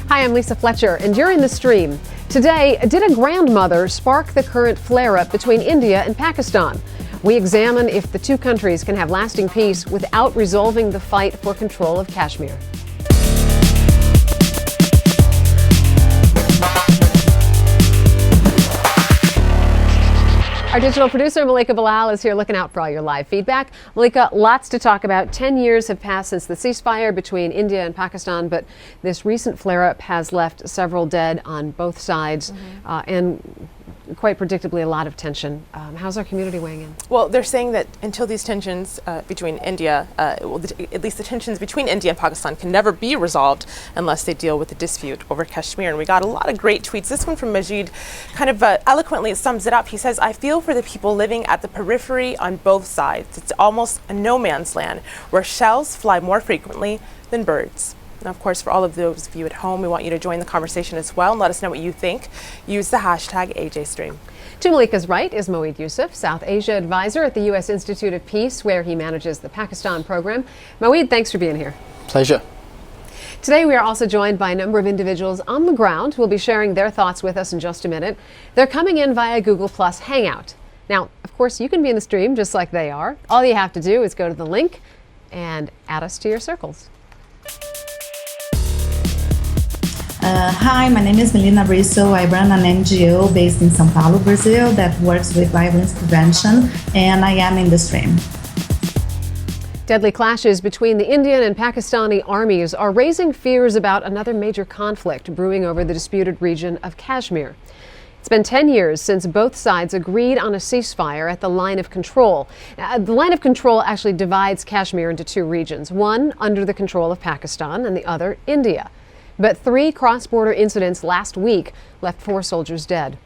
Hi, I'm Lisa Fletcher, and you're in the stream. Today, did a grandmother spark the current flare-up between India and Pakistan? We examine if the two countries can have lasting peace without resolving the fight for control of Kashmir. Our digital producer, Malika Bilal, is here looking out for all your live feedback. Malika, lots to talk about. 10 years have passed since the ceasefire between India and Pakistan, but this recent flare-up has left several dead on both sides and quite predictably a lot of tension. How's our community weighing in? Well, they're saying that until these tensions between India, at least the tensions between India and Pakistan can never be resolved unless they deal with the dispute over Kashmir. And we got a lot of great tweets. This one from Majid kind of eloquently sums it up. He says, "I feel for the people living at the periphery on both sides. It's almost a no man's land where shells fly more frequently than birds." And of course, for all of those of you at home, we want you to join the conversation as well and let us know what you think. Use the hashtag AJStream. To Malika's right is Moeed Yusuf, South Asia advisor at the U.S. Institute of Peace, where he manages the Pakistan program. Moeed, thanks for being here. Pleasure. Today, we are also joined by a number of individuals on the ground who will be sharing their thoughts with us in just a minute. They're coming in via Google Plus Hangout. Now, of course, you can be in the stream just like they are. All you have to do is go to the link and add us to your circles. Hi, my name is Melina Brisso. I run an NGO based in São Paulo, Brazil, that works with violence prevention, and I am in the stream. Deadly clashes between the Indian and Pakistani armies are raising fears about another major conflict brewing over the disputed region of Kashmir. It's been 10 years since both sides agreed on a ceasefire at the line of control. The line of control actually divides Kashmir into two regions, one under the control of Pakistan and the other India. But 3 cross-border incidents last week left 4 soldiers dead.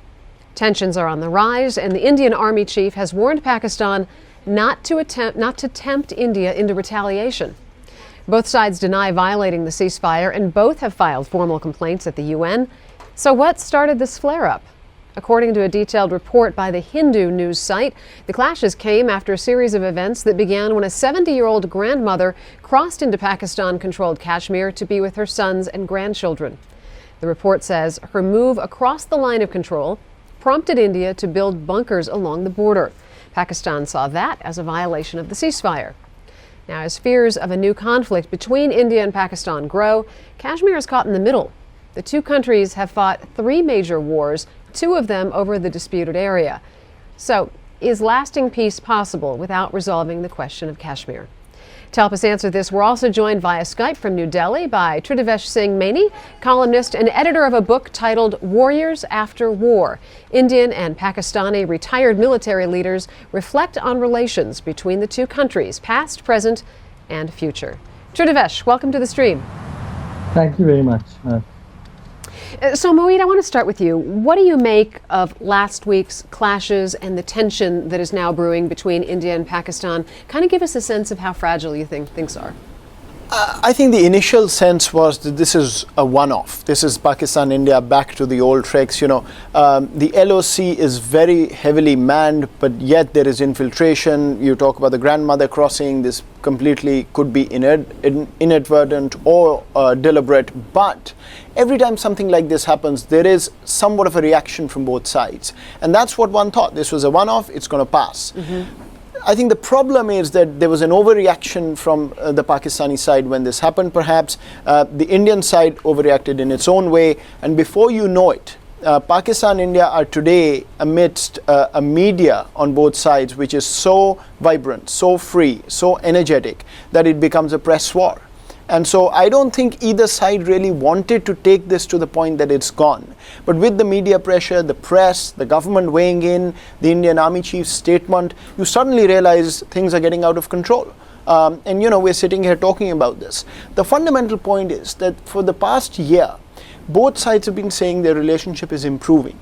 Tensions are on the rise, and the Indian Army chief has warned Pakistan not to tempt India into retaliation. Both sides deny violating the ceasefire, and both have filed formal complaints at the UN. So what started this flare-up? According to a detailed report by the Hindu news site, the clashes came after a series of events that began when a 70-year-old grandmother crossed into Pakistan-controlled Kashmir to be with her sons and grandchildren. The report says her move across the line of control prompted India to build bunkers along the border. Pakistan saw that as a violation of the ceasefire. Now, as fears of a new conflict between India and Pakistan grow, Kashmir is caught in the middle. The two countries have fought 3 major wars, 2 of them over the disputed area. So, is lasting peace possible without resolving the question of Kashmir? To help us answer this, we're also joined via Skype from New Delhi by Tridivesh Singh Maini, columnist and editor of a book titled Warriors After War. Indian and Pakistani retired military leaders reflect on relations between the two countries, past, present, and future. Tridivesh, welcome to the stream. Thank you very much. So, Moeed, I want to start with you. What do you make of last week's clashes and the tension that is now brewing between India and Pakistan? Kind of give us a sense of how fragile you think things are. I think the initial sense was that this is a one-off. This is Pakistan, India back to the old tricks. The LOC is very heavily manned, but yet there is infiltration. You talk about the grandmother crossing. This completely could be inadvertent or deliberate. But every time something like this happens, there is somewhat of a reaction from both sides. And that's what one thought. This was a one-off. It's going to pass. I think the problem is that there was an overreaction from the Pakistani side when this happened, perhaps. The Indian side overreacted in its own way. And before you know it, Pakistan and India are today amidst a media on both sides which is so vibrant, so free, so energetic that it becomes a press war. And so I don't think either side really wanted to take this to the point that it's gone. But with the media pressure, the press, the government weighing in, the Indian Army chief's statement, you suddenly realize things are getting out of control. And we're sitting here talking about this. The fundamental point is that for the past year, both sides have been saying their relationship is improving.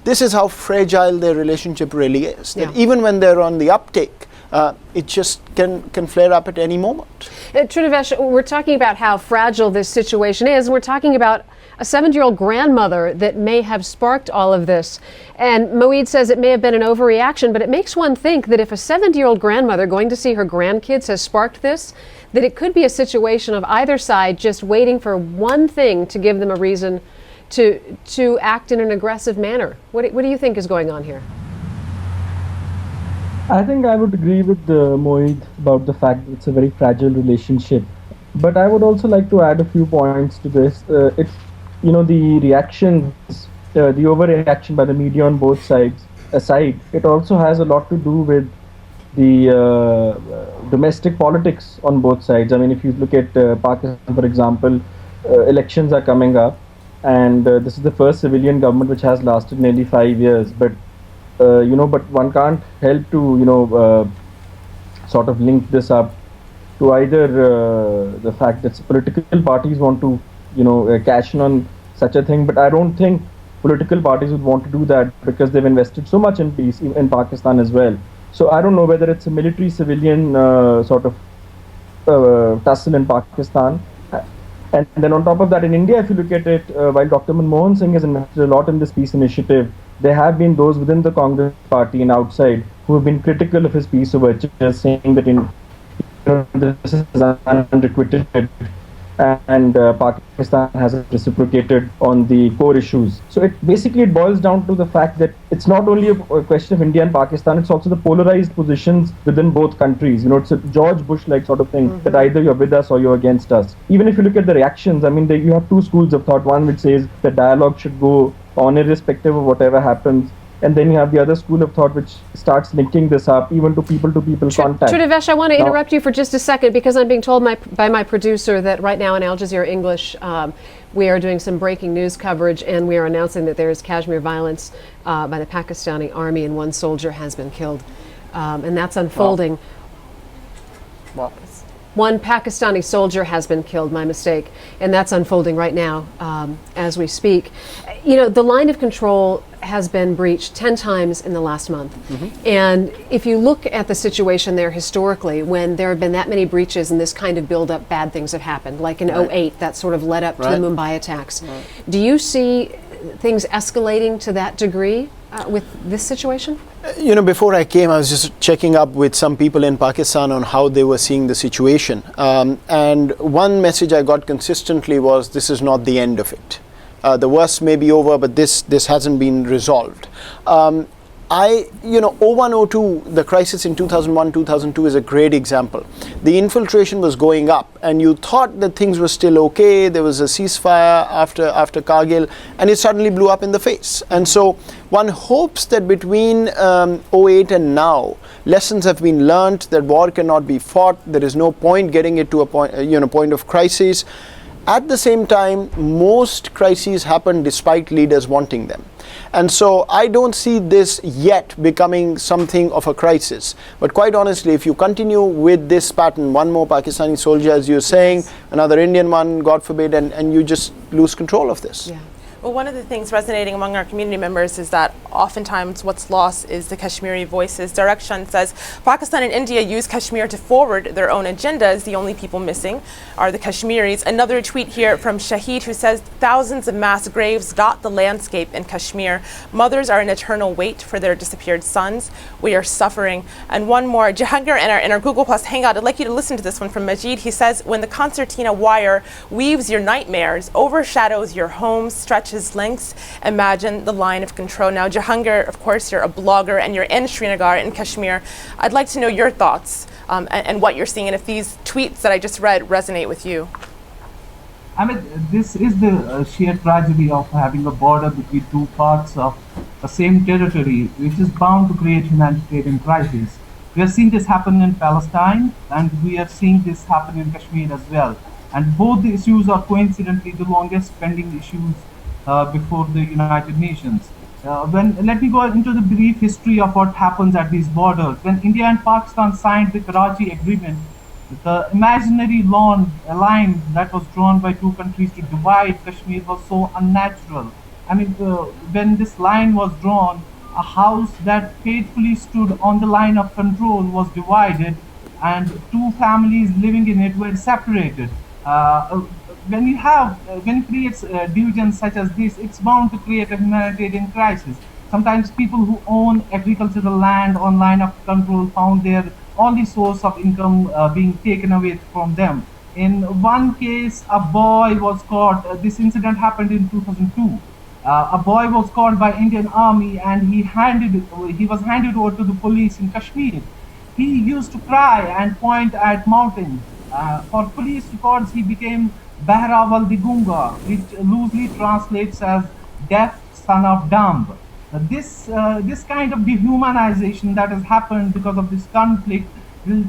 This is how fragile their relationship really is. That even when they're on the uptake, it just can flare up at any moment. Trinavesh, we're talking about how fragile this situation is. We're talking about a 70-year-old grandmother that may have sparked all of this. And Moeed says it may have been an overreaction, but it makes one think that if a 70-year-old grandmother going to see her grandkids has sparked this, that it could be a situation of either side just waiting for one thing to give them a reason to act in an aggressive manner. What do you think is going on here? I think I would agree with Moeed about the fact that it's a very fragile relationship. But I would also like to add a few points to this. The reactions, the overreaction by the media on both sides aside, it also has a lot to do with the domestic politics on both sides. I mean, if you look at Pakistan, for example, elections are coming up, and this is the first civilian government which has lasted nearly 5 years. But but one can't help to sort of link this up to either the fact that political parties want to cash in on such a thing, but I don't think political parties would want to do that because they've invested so much in peace in Pakistan as well. So I don't know whether it's a military-civilian sort of tussle in Pakistan. And then on top of that, in India, if you look at it, while Dr. Manmohan Singh has invested a lot in this peace initiative, there have been those within the Congress party and outside who have been critical of his peace overtures, saying that this is unrequited and Pakistan hasn't reciprocated on the core issues. So it boils down to the fact that it's not only a question of India and Pakistan, it's also the polarized positions within both countries. It's a George Bush-like sort of thing, that either you're with us or you're against us. Even if you look at the reactions, I mean, you have two schools of thought. One which says that dialogue should go on irrespective of whatever happens. And then you have the other school of thought which starts linking this up even to people-to-people contact. Trinavesh, I want to interrupt you for just a second because I'm being told by my producer that right now in Al Jazeera English we are doing some breaking news coverage and we are announcing that there is Kashmir violence by the Pakistani army and one soldier has been killed. And that's unfolding. Wow. One Pakistani soldier has been killed, my mistake, and that's unfolding right now as we speak. The line of control has been breached 10 times in the last month. And if you look at the situation there historically, when there have been that many breaches and this kind of build-up, bad things have happened, like in 2008, that sort of led up to the Mumbai attacks. Do you see things escalating to that degree with this situation? Before I came, I was just checking up with some people in Pakistan on how they were seeing the situation. And one message I got consistently was, this is not the end of it. The worst may be over, but this hasn't been resolved. 0102, the crisis in 2001, 2002 is a great example. The infiltration was going up and you thought that things were still okay. There was a ceasefire after Kargil and it suddenly blew up in the face. And so one hopes that between 08 and now, lessons have been learnt, that war cannot be fought. There is no point getting it to a point of crisis. At the same time, most crises happen despite leaders wanting them. And so I don't see this yet becoming something of a crisis. But quite honestly, if you continue with this pattern, one more Pakistani soldier, as you're saying, another Indian one, God forbid, and you just lose control of this. Yeah. Well, one of the things resonating among our community members is that oftentimes what's lost is the Kashmiri voices. Direction says Pakistan and India use Kashmir to forward their own agendas. The only people missing are the Kashmiris. Another tweet here from Shahid who says thousands of mass graves dot the landscape in Kashmir. Mothers are in eternal wait for their disappeared sons. We are suffering. And one more, Jahangir in our Google Plus Hangout. I'd like you to listen to this one from Majid. He says, when the concertina wire weaves your nightmares, overshadows your homes, stretches lengths, imagine the line of control. Now, Jahangir, of course, you're a blogger and you're in Srinagar in Kashmir. I'd like to know your thoughts and what you're seeing and if these tweets that I just read resonate with you. I mean, this is the sheer tragedy of having a border between two parts of the same territory, which is bound to create humanitarian crisis. We have seen this happen in Palestine and we have seen this happen in Kashmir as well. And both the issues are coincidentally the longest pending issues before the United Nations. Let me go into the brief history of what happens at these borders. When India and Pakistan signed the Karachi Agreement, the imaginary line that was drawn by two countries to divide Kashmir was so unnatural. I mean, when this line was drawn, a house that faithfully stood on the line of control was divided, and two families living in it were separated. When you create divisions such as this, it's bound to create a humanitarian crisis. Sometimes people who own agricultural land on line of control found their only source of income being taken away from them. In one case, a boy was caught. This incident happened in 2002. A boy was caught by Indian Army, and he was handed over to the police in Kashmir. He used to cry and point at mountains. For police records, he became Bahrawal the Gunga, which loosely translates as deaf son of dumb. This kind of dehumanization that has happened because of this conflict will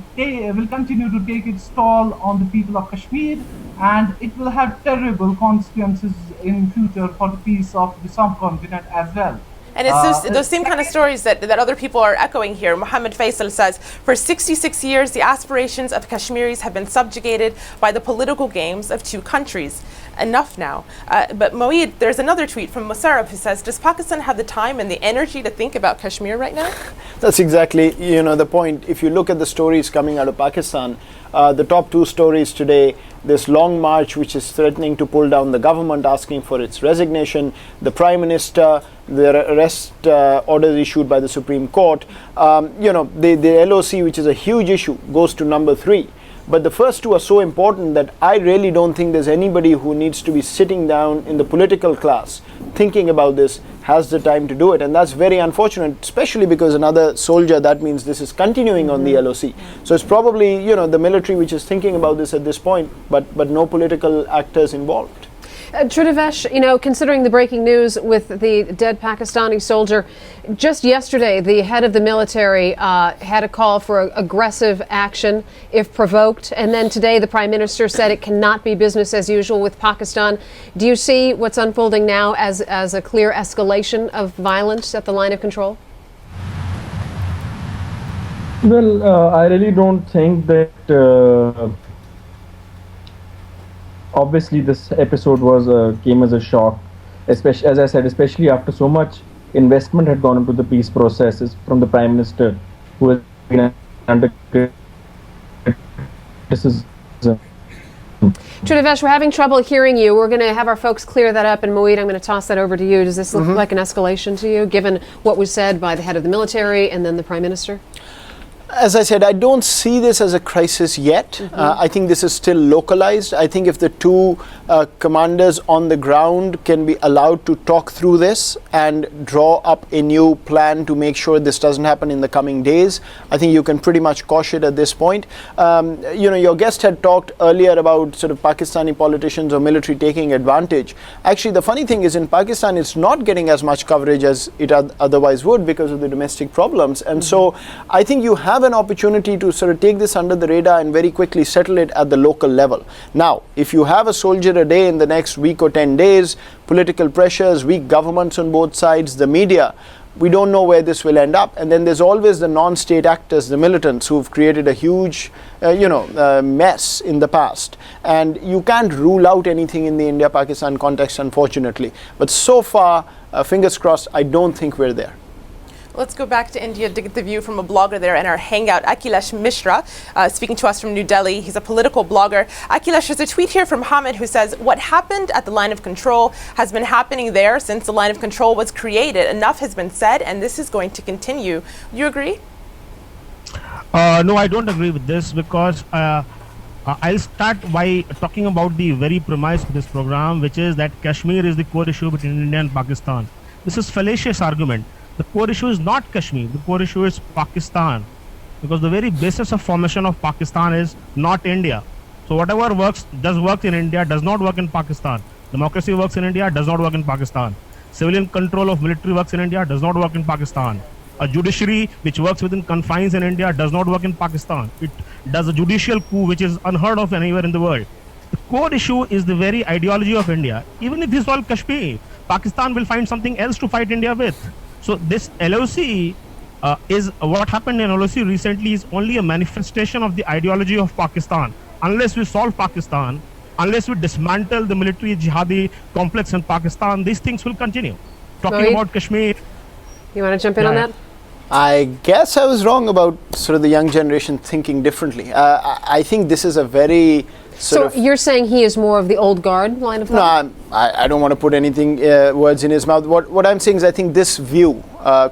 continue to take its toll on the people of Kashmir, and it will have terrible consequences in future for the peace of the subcontinent as well. And it's those same kind of stories that other people are echoing here. Mohammed Faisal says, for 66 years, the aspirations of Kashmiris have been subjugated by the political games of two countries. Enough now. But Moeed, there's another tweet from Musarraf who says, does Pakistan have the time and the energy to think about Kashmir right now? That's exactly, the point. If you look at the stories coming out of Pakistan, the top two stories today, this long march which is threatening to pull down the government, asking for its resignation, the Prime Minister, the arrest orders issued by the Supreme Court, the LOC, which is a huge issue, goes to number 3. But the first two are so important that I really don't think there's anybody who needs to be sitting down in the political class thinking about this has the time to do it. And that's very unfortunate, especially because another soldier, that means this is continuing on the LOC. So it's probably, the military which is thinking about this at this point, but no political actors involved. Tridivesh, considering the breaking news with the dead Pakistani soldier, just yesterday the head of the military had a call for aggressive action if provoked, and then today the Prime Minister said it cannot be business as usual with Pakistan. Do you see what's unfolding now as a clear escalation of violence at the line of control? Well, I really don't think that obviously this episode came as a shock, especially, as I said, especially after so much investment had gone into the peace processes from the Prime Minister, who has been under criticism. Tridivesh, we're having trouble hearing you. We're going to have our folks clear that up, and Moeed, I'm going to toss that over to you. Does this look like an escalation to you, given what was said by the head of the military and then the Prime Minister? As I said, I don't see this as a crisis yet. I think this is still localized. I think if the two commanders on the ground can be allowed to talk through this and draw up a new plan to make sure this doesn't happen in the coming days, I think you can pretty much quash it at this point. Your guest had talked earlier about sort of Pakistani politicians or military taking advantage. Actually, the funny thing is in Pakistan, it's not getting as much coverage as it otherwise would because of the domestic problems. And so I think you have an opportunity to sort of take this under the radar and very quickly settle it at the local level. Now, if you have a soldier a day in the next week or 10 days, political pressures, weak governments on both sides, the media, we don't know where this will end up. And then there's always the non-state actors, the militants, who've created a huge mess in the past. And you can't rule out anything in the India-Pakistan context, unfortunately. But so far, fingers crossed, I don't think we're there. Let's go back to India to get the view from a blogger there in our hangout, Akhilesh Mishra, speaking to us from New Delhi. He's a political blogger. Akhilesh, there's a tweet here from Hamid who says, what happened at the line of control has been happening there since the line of control was created. Enough has been said, and this is going to continue. You agree? No, I don't agree with this because I'll start by talking about the very premise of this program, which is that Kashmir is the core issue between India and Pakistan. This is fallacious argument. The core issue is not Kashmir, the core issue is Pakistan, because the very basis of formation of Pakistan is not India. So whatever does work in India does not work in Pakistan. Democracy works in India, does not work in Pakistan. Civilian control of military works in India, does not work in Pakistan. A judiciary which works within confines in India does not work in Pakistan. It does a judicial coup which is unheard of anywhere in the world. The core issue is the very ideology of India. Even if this is all Kashmir, Pakistan will find something else to fight India with. So this LOC is what happened in LOC recently is only a manifestation of the ideology of Pakistan. Unless we solve Pakistan, unless we dismantle the military jihadi complex in Pakistan, these things will continue. Talking about Kashmir, You want to jump in on that? I guess I was wrong about sort of the young generation thinking differently. I think this is a very So you're saying he is more of the old guard line of thought? No, I don't want to put anything words in his mouth. What I'm saying is I think this view,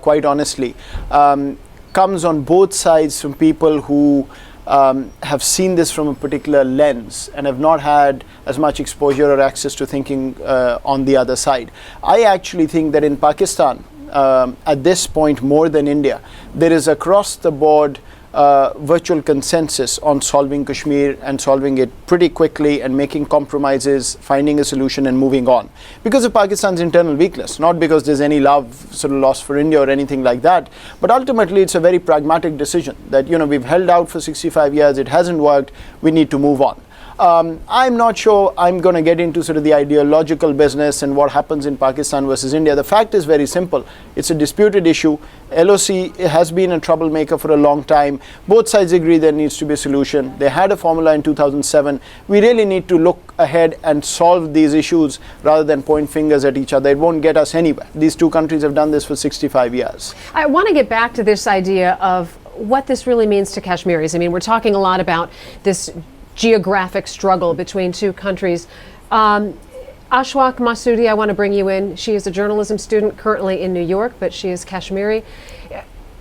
quite honestly, comes on both sides from people who have seen this from a particular lens and have not had as much exposure or access to thinking on the other side. I actually think that in Pakistan, at this point more than India, there is across the board virtual consensus on solving Kashmir and solving it pretty quickly and making compromises, finding a solution and moving on. Because of Pakistan's internal weakness, not because there's any love sort of lost for India or anything like that, but ultimately it's a very pragmatic decision that, we've held out for 65 years, it hasn't worked, we need to move on. I'm not sure I'm going to get into sort of the ideological business and what happens in Pakistan versus India. The fact is very simple. It's a disputed issue. LOC has been a troublemaker for a long time. Both sides agree there needs to be a solution. They had a formula in 2007. We really need to look ahead and solve these issues rather than point fingers at each other. It won't get us anywhere. These two countries have done this for 65 years. I want to get back to this idea of what this really means to Kashmiris. I mean, we're talking a lot about this geographic struggle between two countries. Ashwaq Masoodi, I want to bring you in. She is a journalism student currently in New York, but she is Kashmiri.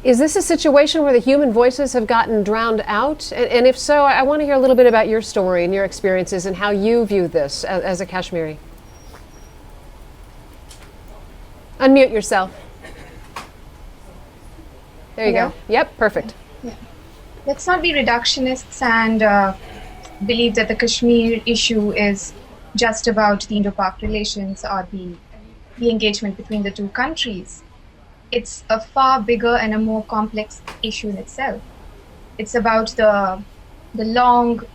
Is this a situation where the human voices have gotten drowned out? And if so, I want to hear a little bit about your story and your experiences and how you view this as a Kashmiri. Unmute yourself. There you go. Yep, perfect. Yeah. Let's not be reductionists and believe that the Kashmir issue is just about the Indo-Pak relations or the engagement between the two countries. It's a far bigger and a more complex issue in itself. It's about the long,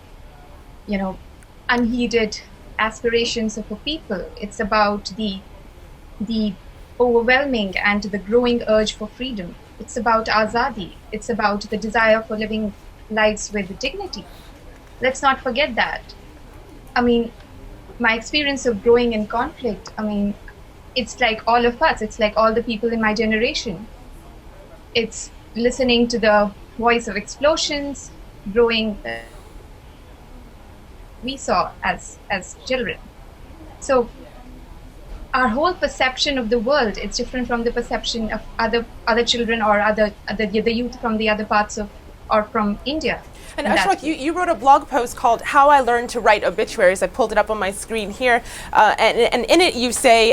unheeded aspirations of a people. It's about the overwhelming and the growing urge for freedom. It's about azadi. It's about the desire for living lives with dignity. Let's not forget that. I mean, my experience of growing in conflict, it's like all of us. It's like all the people in my generation. It's listening to the voice of explosions, growing we saw as children. So our whole perception of the world is different from the perception of other children or the youth from the other parts of or from India. And Ashwaq, you wrote a blog post called How I Learned to Write Obituaries. I pulled it up on my screen here. And in it you say,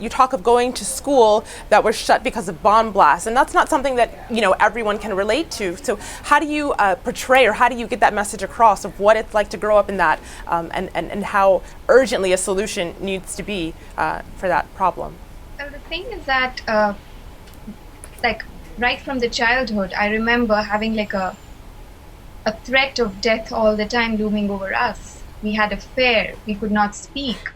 you talk of going to school that was shut because of bomb blasts. And that's not something that, everyone can relate to. So how do you portray or how do you get that message across of what it's like to grow up in that and how urgently a solution needs to be for that problem? Well, the thing is that, right from the childhood, I remember having a threat of death all the time looming over us. We had a fear, we could not speak.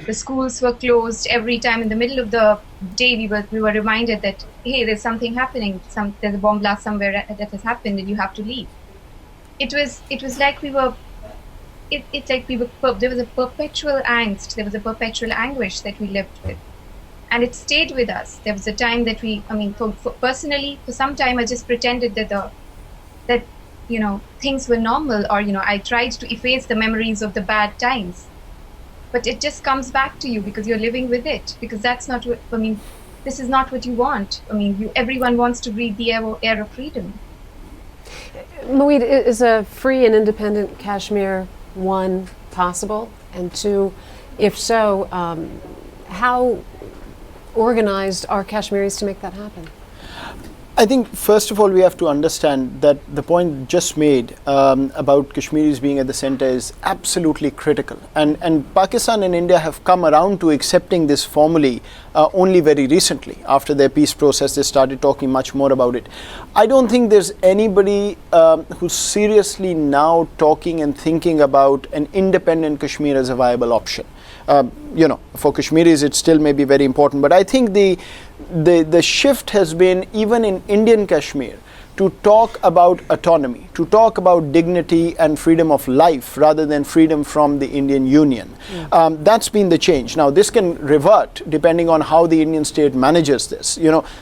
The schools were closed. Every time in the middle of the day we were reminded that, hey, there's something happening, there's a bomb blast somewhere that has happened and you have to leave. It was like we were, there was a perpetual angst, there was a perpetual anguish that we lived with. And it stayed with us. There was a time that personally, for some time I just pretended that things were normal, or I tried to efface the memories of the bad times, but it just comes back to you because you're living with it, because that's not what this is not what you want. Everyone wants to breathe the air of freedom. Moeed, is a free and independent Kashmir, one, possible, and two, if so, how organized are Kashmiris to make that happen? I think, first of all, we have to understand that the point just made about Kashmiris being at the center is absolutely critical. And Pakistan and India have come around to accepting this formally only very recently. After their peace process, they started talking much more about it. I don't think there's anybody who's seriously now talking and thinking about an independent Kashmir as a viable option. For Kashmiris, it still may be very important. But I think the shift has been, even in Indian Kashmir, to talk about autonomy, to talk about dignity and freedom of life rather than freedom from the Indian Union. That's been the change. Now, this can revert depending on how the Indian state manages this.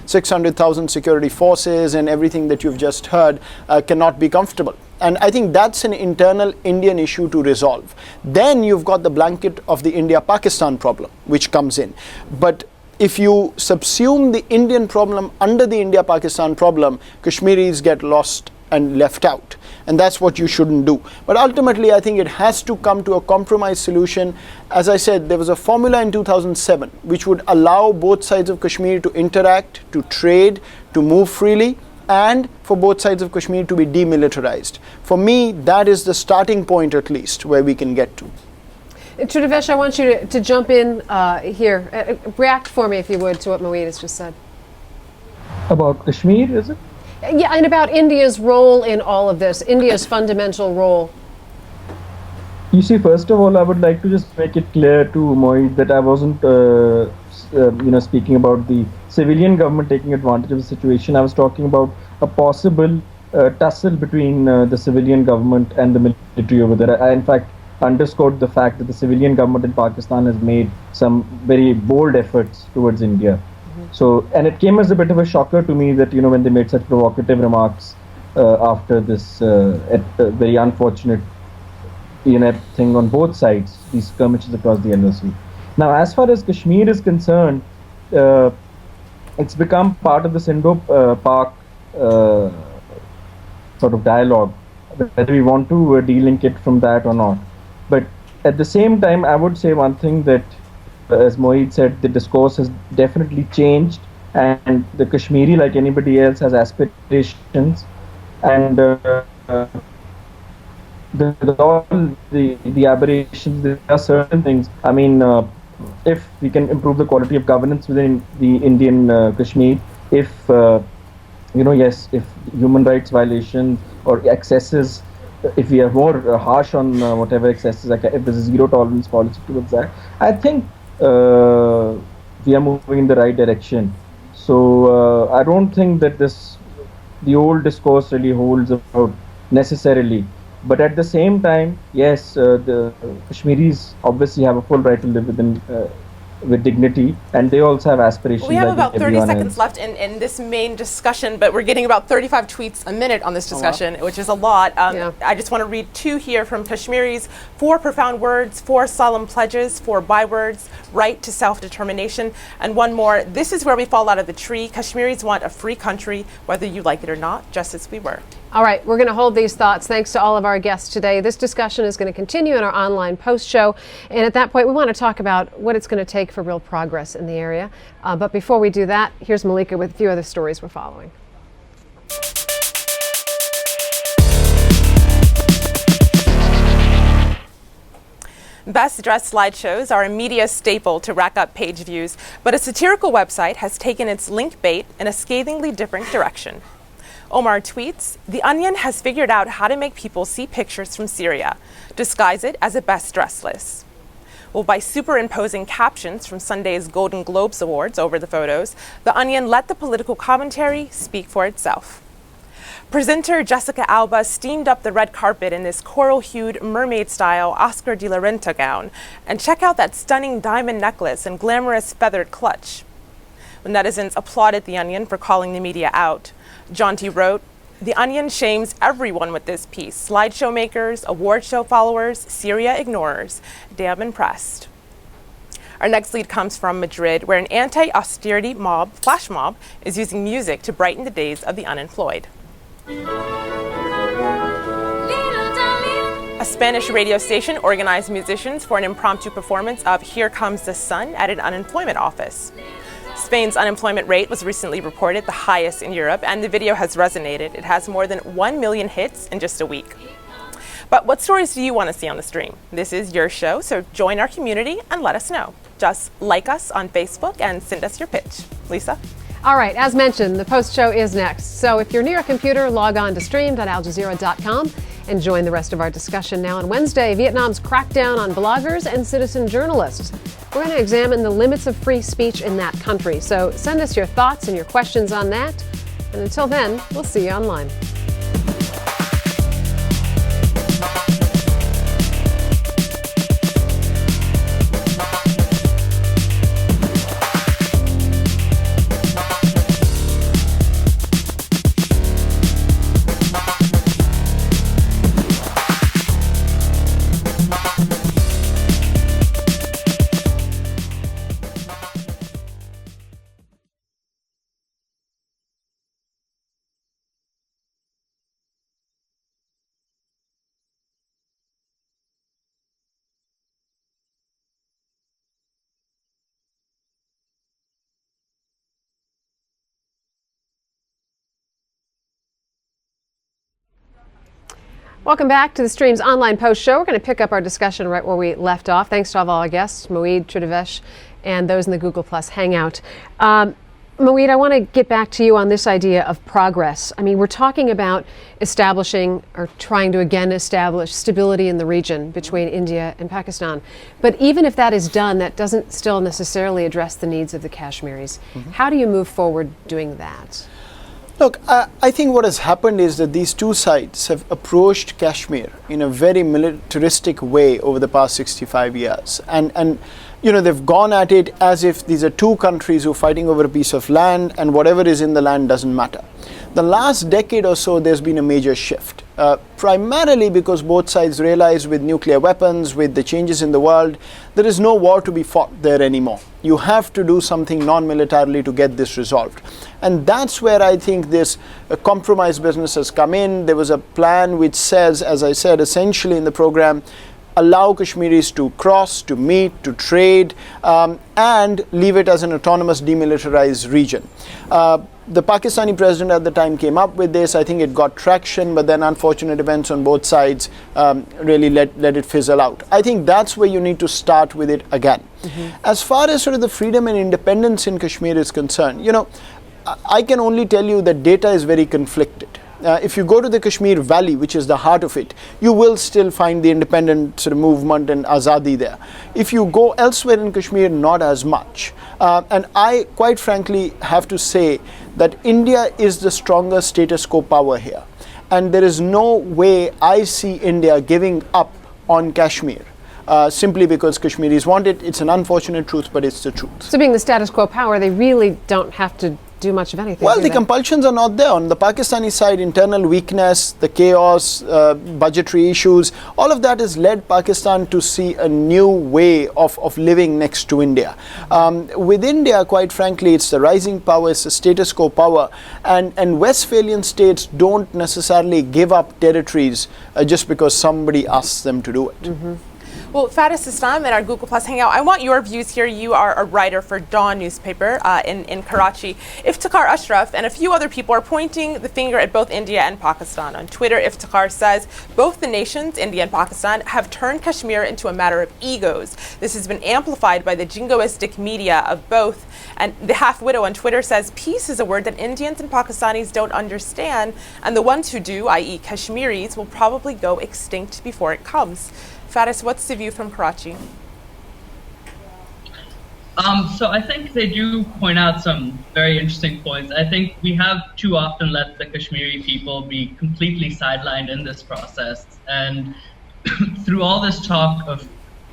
600,000 security forces and everything that you've just heard cannot be comfortable. And I think that's an internal Indian issue to resolve. Then you've got the blanket of the India-Pakistan problem, which comes in. But if you subsume the Indian problem under the India-Pakistan problem, Kashmiris get lost and left out. And that's what you shouldn't do. But ultimately, I think it has to come to a compromise solution. As I said, there was a formula in 2007 which would allow both sides of Kashmir to interact, to trade, to move freely, and for both sides of Kashmir to be demilitarized. For me, that is the starting point, at least, where we can get to. Tridivesh, I want you to jump in here. React for me, if you would, to what Moeed has just said. About Kashmir, is it? Yeah, and about India's role in all of this, India's fundamental role. You see, first of all, I would like to just make it clear to Moeed that I wasn't, speaking about the civilian government taking advantage of the situation. I was talking about a possible tussle between the civilian government and the military over there. I, in fact, underscored the fact that the civilian government in Pakistan has made some very bold efforts towards India. So, and it came as a bit of a shocker to me that, when they made such provocative remarks after this very unfortunate, thing on both sides, these skirmishes across the LOC. Now, as far as Kashmir is concerned, it's become part of the Indo-Pak sort of dialogue, whether we want to de-link it from that or not. But at the same time, I would say one thing that, as Moeed said, the discourse has definitely changed, and the Kashmiri, like anybody else, has aspirations, and all the aberrations, there are certain things. I mean, if we can improve the quality of governance within the Indian Kashmir, if if human rights violations or excesses, if we are more harsh on whatever excesses, like if there's a zero tolerance policy towards that, I think we are moving in the right direction. So I don't think that the old discourse really holds about necessarily. But at the same time, yes, the Kashmiris obviously have a full right to live with dignity, and they also have aspirations. We have like about 30 seconds else. left in this main discussion, but we're getting about 35 tweets a minute on this discussion, which is a lot. I just want to read two here from Kashmiris. 4 profound words, 4 solemn pledges, 4 bywords, right to self-determination, and one more. This is where we fall out of the tree. Kashmiris want a free country, whether you like it or not, just as we were. All right, we're going to hold these thoughts. Thanks to all of our guests today. This discussion is going to continue in our online post show. And at that point, we want to talk about what it's going to take for real progress in the area. But before we do that, here's Malika with a few other stories we're following. Best dressed slideshows are a media staple to rack up page views, but a satirical website has taken its link bait in a scathingly different direction. Omar tweets, "The Onion has figured out how to make people see pictures from Syria, disguise it as a best dressed list." Well, by superimposing captions from Sunday's Golden Globes Awards over the photos, The Onion let the political commentary speak for itself. Presenter Jessica Alba steamed up the red carpet in this coral-hued, mermaid-style Oscar de la Renta gown, and check out that stunning diamond necklace and glamorous feathered clutch. Netizens applauded The Onion for calling the media out. Jaunty wrote, "The Onion shames everyone with this piece. Slideshow makers, award show followers, Syria ignorers. Damn impressed." Our next lead comes from Madrid, where an anti-austerity flash mob, is using music to brighten the days of the unemployed. A Spanish radio station organized musicians for an impromptu performance of Here Comes the Sun at an unemployment office. Spain's unemployment rate was recently reported the highest in Europe, and the video has resonated. It has more than 1 million hits in just a week. But what stories do you want to see on the stream? This is your show, so join our community and let us know. Just like us on Facebook and send us your pitch. Lisa? All right, as mentioned, the post show is next. So if you're near a computer, log on to stream.aljazeera.com and join the rest of our discussion. Now on Wednesday, Vietnam's crackdown on bloggers and citizen journalists. We're going to examine the limits of free speech in that country. So send us your thoughts and your questions on that And until then, we'll see you online. Welcome back to the Stream's online post show. We're going to pick up our discussion right where we left off. Thanks to all our guests, Moeed, Tridivesh, and those in the Google Plus Hangout. Moeed, I want to get back to you on this idea of progress. I mean, we're talking about establishing or trying to again establish stability in the region between India and Pakistan. But even if that is done, that doesn't still necessarily address the needs of the Kashmiris. How do you move forward doing that? Look, I think what has happened is that these two sides have approached Kashmir in a very militaristic way over the past 65 years. And you know, they've gone at it as if these are two countries who are fighting over a piece of land and whatever is in the land doesn't matter. The last decade or so, there's been a major shift, primarily because both sides realize with nuclear weapons, with the changes in the world, there is no war to be fought there anymore. You have to do something non-militarily to get this resolved. And that's where I think this compromise business has come in. There was a plan which says, as I said, essentially in the program, allow Kashmiris to cross, to meet, to trade, and leave it as an autonomous demilitarized region. The Pakistani president at the time came up with this. I think it got traction, but then unfortunate events on both sides really let it fizzle out. I think that's where you need to start with it again. As far as sort of the freedom and independence in Kashmir is concerned, you know, I can only tell you that data is very conflicted. If you go to the Kashmir Valley, which is the heart of it, you will still find the independent sort of movement and Azadi there. If you go elsewhere in Kashmir, not as much. And I, quite frankly, have to say that India is the stronger status quo power here. And there is no way I see India giving up on Kashmir. Simply because Kashmiris want it. It's an unfortunate truth, but it's the truth. So being the status quo power, they really don't have to do much of anything. Well, the compulsions are not there. On the Pakistani side, internal weakness, the chaos, budgetary issues, all of that has led Pakistan to see a new way of living next to India. With India, quite frankly, it's the rising power, it's the status quo power, and Westphalian states don't necessarily give up territories just because somebody asks them to do it. Well, Faris Islam in our Google Plus Hangout, I want your views here. You are a writer for Dawn newspaper in Karachi. Iftikhar Ashraf and a few other people are pointing the finger at both India and Pakistan. On Twitter, Iftikhar says both the nations, India and Pakistan, have turned Kashmir into a matter of egos. This has been amplified by the jingoistic media of both. And the half-widow on Twitter says peace is a word that Indians and Pakistanis don't understand, and the ones who do, i.e. Kashmiris, will probably go extinct before it comes. Faris, what's the view from Karachi? So I think they do point out some very interesting points. I think we have too often let the Kashmiri people be completely sidelined in this process. And through all this talk of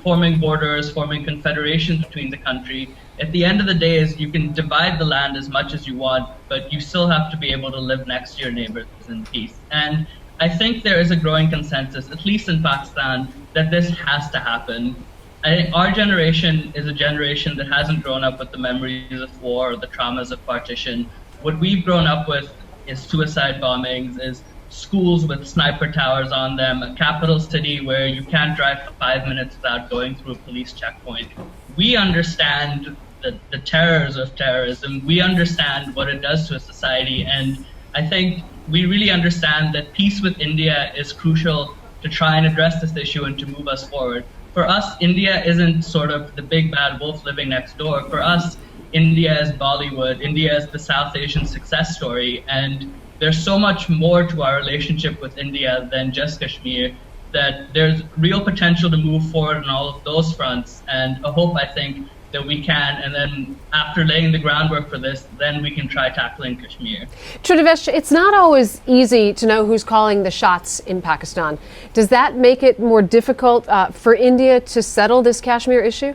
forming borders, forming confederations between the country, at the end of the day is you can divide the land as much as you want, but you still have to be able to live next to your neighbors in peace. And I think there is a growing consensus, at least in Pakistan, that this has to happen. I think our generation is a generation that hasn't grown up with the memories of war or the traumas of partition. What we've grown up with is suicide bombings, is schools with sniper towers on them, a capital city where you can't drive for 5 minutes without going through a police checkpoint. We understand the terrors of terrorism. We understand what it does to a society. And I think we really understand that peace with India is crucial to try and address this issue and to move us forward. For us, India isn't sort of the big bad wolf living next door. For us, India is Bollywood. India is the South Asian success story. And there's so much more to our relationship with India than just Kashmir, that there's real potential to move forward on all of those fronts, and a hope, I think, that we can, and then after laying the groundwork for this, then we can try tackling Kashmir. Tridivesh, it's not always easy to know who's calling the shots in Pakistan. Does that make it more difficult for India to settle this Kashmir issue?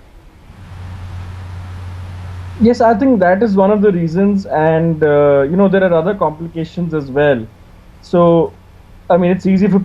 Yes, I think that is one of the reasons, and there are other complications as well. So, I mean, it's easy for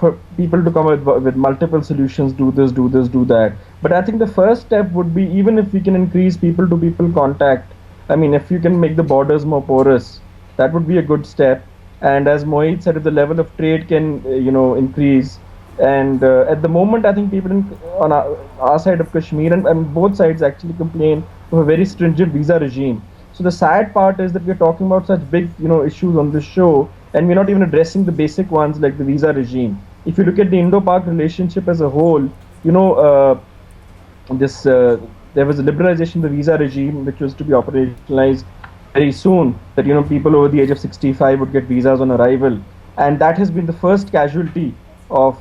for people to come with multiple solutions. Do this, do this, do that. But I think the first step would be, even if we can increase people-to-people contact. I mean, if you can make the borders more porous, that would be a good step. And as Mohit said, if the level of trade can increase, and at the moment, I think people on our side of Kashmir and both sides actually complain of a very stringent visa regime. So the sad part is that we're talking about such big issues on this show, and we're not even addressing the basic ones like the visa regime. If you look at the Indo-Pak relationship as a whole, there was a liberalization of the visa regime which was to be operationalized very soon, that people over the age of 65 would get visas on arrival, and that has been the first casualty of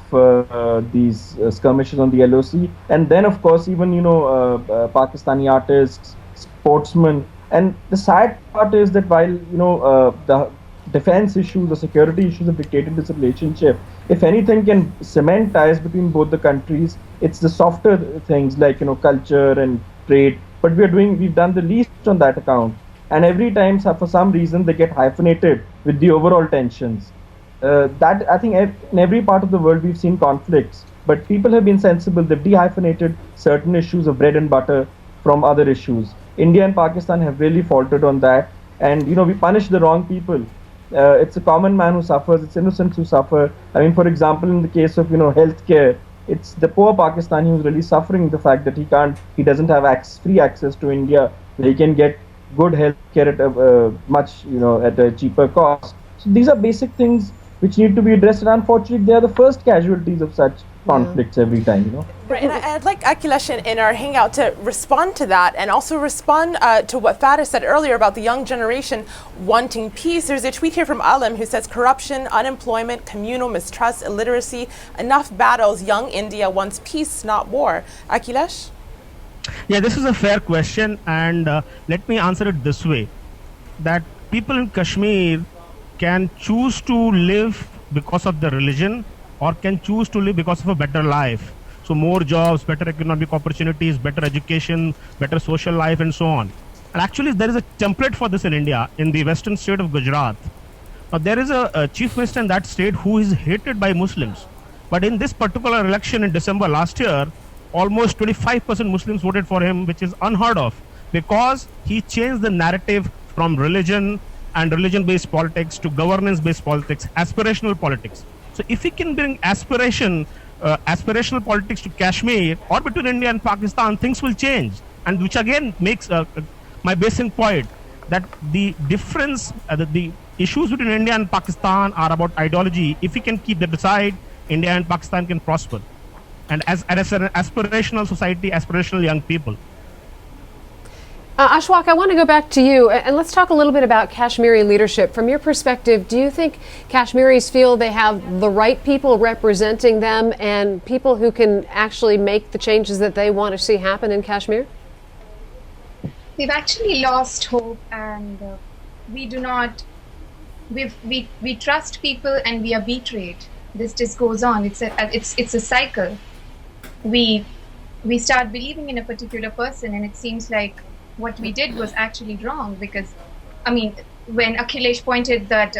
these skirmishes on the LOC. And then of course even Pakistani artists, sportsmen. And the sad part is that while the defense issues, the security issues have dictated this relationship, if anything can cement ties between both the countries, it's the softer things like culture and trade. But we've done the least on that account, and every time for some reason they get hyphenated with the overall tensions. That I think in every part of the world we've seen conflicts, but people have been sensible. They've dehyphenated certain issues of bread and butter from other issues. India and Pakistan have really faltered on that, and we punish the wrong people. It's a common man who suffers. It's innocents who suffer. I mean, for example, in the case of healthcare, it's the poor Pakistani who's really suffering the fact that he doesn't have free access to India, where he can get good healthcare at at a cheaper cost. So these are basic things which need to be addressed, and unfortunately they are the first casualties of such conflicts every time. Right, and I'd like Akhilesh in our hangout to respond to that, and also respond to what Faris said earlier about the young generation wanting peace. There's a tweet here from Alim who says, corruption, unemployment, communal mistrust, illiteracy, enough battles. Young India wants peace, not war. Akhilesh? Yeah, this is a fair question, and let me answer it this way, that people in Kashmir can choose to live because of their religion, or can choose to live because of a better life. So more jobs, better economic opportunities, better education, better social life, and so on. And actually there is a template for this in India, in the western state of Gujarat. Now there is a chief minister in that state who is hated by Muslims. But in this particular election in December last year, almost 25% Muslims voted for him, which is unheard of, because he changed the narrative from religion and religion-based politics to governance-based politics, aspirational politics. So if we can bring aspirational politics to Kashmir or between India and Pakistan, things will change. And which again makes my basic point, that the difference, the issues between India and Pakistan are about ideology. If we can keep that aside, India and Pakistan can prosper. And as an aspirational society, aspirational young people. Ashwak, I want to go back to you, and let's talk a little bit about Kashmiri leadership. From your perspective, do you think Kashmiris feel they have the right people representing them, and people who can actually make the changes that they want to see happen in Kashmir? We've actually lost hope, and we do not. We trust people, and we are betrayed. This just goes on. It's a cycle. We start believing in a particular person, and it seems like what we did was actually wrong, because, I mean, when Akhilesh pointed that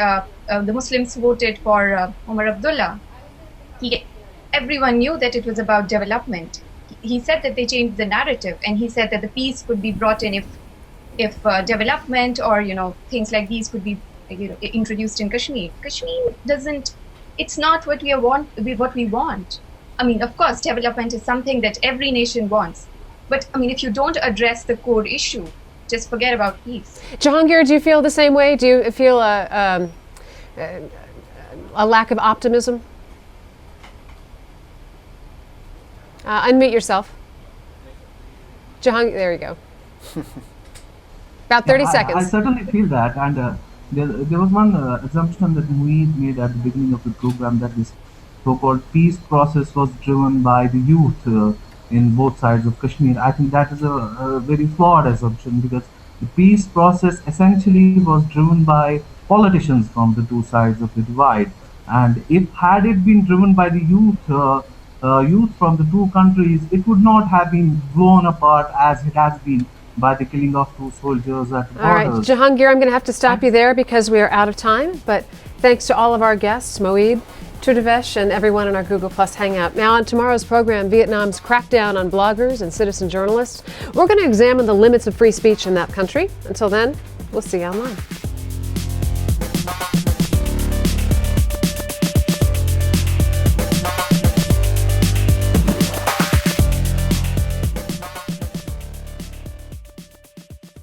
the Muslims voted for Omar Abdullah, everyone knew that it was about development. He said that they changed the narrative, and he said that the peace could be brought in if development or things like these could be introduced in Kashmir. Kashmir doesn't. It's not what we want. I mean, of course, development is something that every nation wants. But, I mean, if you don't address the core issue, just forget about peace. Jahangir, do you feel the same way? Do you feel a lack of optimism? Unmute yourself. Jahangir, there you go. About 30 seconds. I certainly feel that. And there was one assumption that Mueed made at the beginning of the program, that this so-called peace process was driven by the youth. in both sides of Kashmir. I think that is a very flawed assumption, because the peace process essentially was driven by politicians from the two sides of the divide. And if had it been driven by the youth from the two countries, it would not have been blown apart as it has been by the killing of two soldiers at the All right, borders. Jahangir, I'm going to have to stop you there because we are out of time. But thanks to all of our guests, Moeed, Trudevesh, and everyone in our Google Plus Hangout. Now, on tomorrow's program, Vietnam's crackdown on bloggers and citizen journalists. We're going to examine the limits of free speech in that country. Until then, we'll see you online.